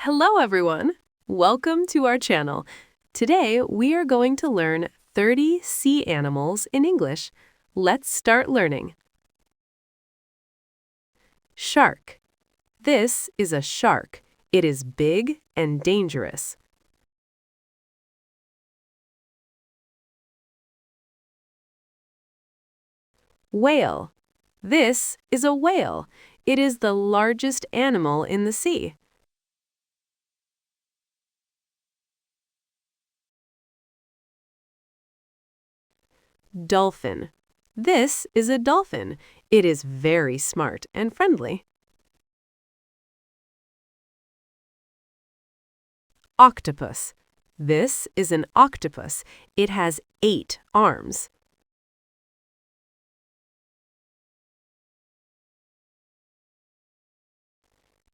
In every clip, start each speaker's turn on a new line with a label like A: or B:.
A: Hello, everyone. Welcome to our channel. Today, we are going to learn 30 sea animals in English. Let's start learning. Shark. This is a shark. It is big and dangerous. Whale. This is a whale. It is the largest animal in the sea. Dolphin. This is a dolphin. It is very smart and friendly. Octopus. This is an octopus. It has 8 arms.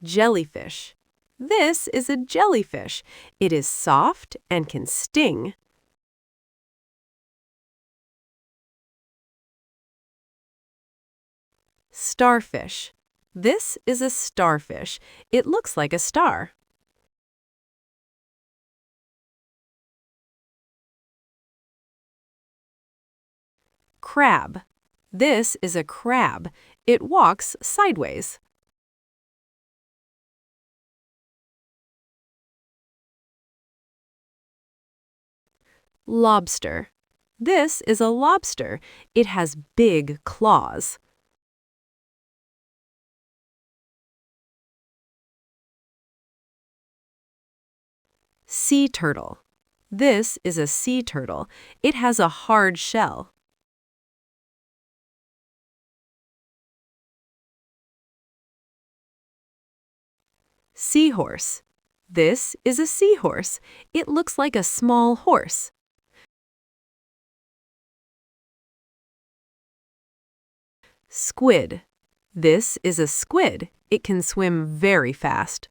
A: Jellyfish. This is a jellyfish. It is soft and can sting. Starfish. This is a starfish. It looks like a star. Crab. This is a crab. It walks sideways. Lobster. This is a lobster. It has big claws. Sea turtle. This is a sea turtle. It has a hard shell. Seahorse. This is a seahorse. It looks like a small horse. Squid. This is a squid. It can swim very fast.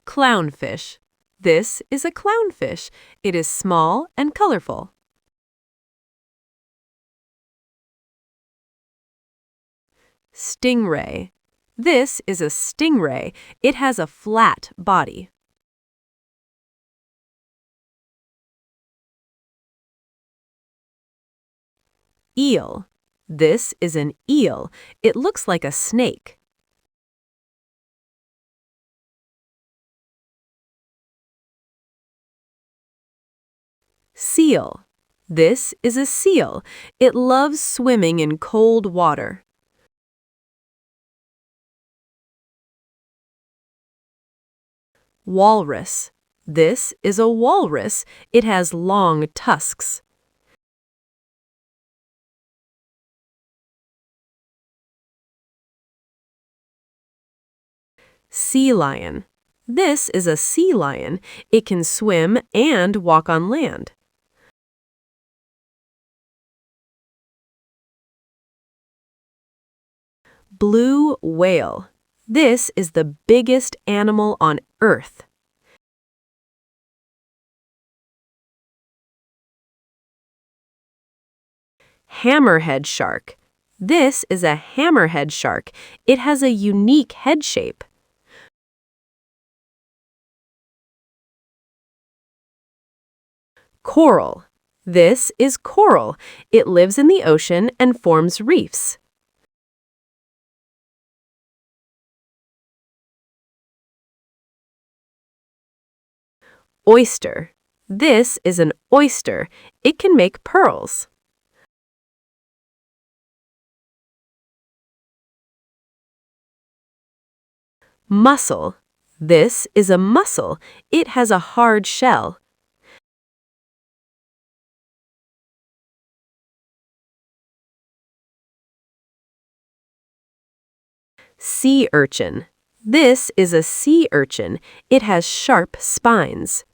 A: Clownfish. This is a clownfish. It is small and colorful. Stingray. This is a stingray. It has a flat body. Eel. This is an eel. It looks like a snake. Seal. This is a seal. It loves swimming in cold water. Walrus. This is a walrus. It has long tusks. Sea lion. This is a sea lion. It can swim and walk on land. Blue whale. This is the biggest animal on Earth. Hammerhead shark. This is a hammerhead shark. It has a unique head shape. Coral. This is coral. It lives in the ocean and forms reefs. Oyster. This is an oyster. It can make pearls. Mussel. This is a mussel. It has a hard shell. Sea urchin. This is a sea urchin. It has sharp spines.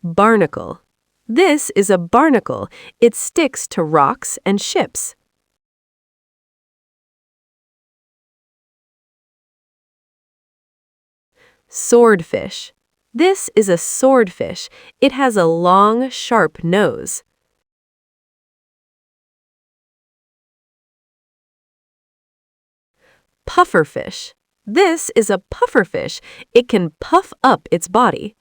A: Barnacle. This is a barnacle. It sticks to rocks and ships. Swordfish. This is a swordfish. It has a long, sharp nose. Pufferfish. This is a pufferfish. It can puff up its body.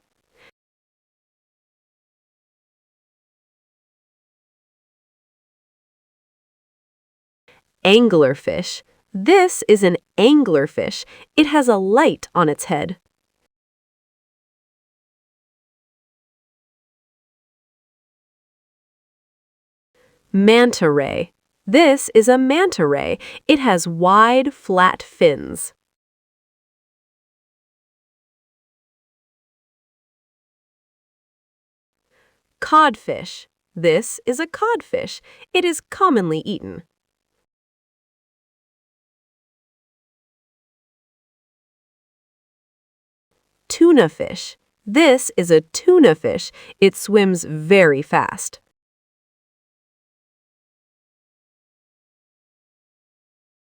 A: Anglerfish. This is an anglerfish. It has a light on its head. Manta ray. This is a manta ray. It has wide, flat fins. Codfish. This is a codfish. It is commonly eaten. Tuna fish. This is a tuna fish. It swims very fast.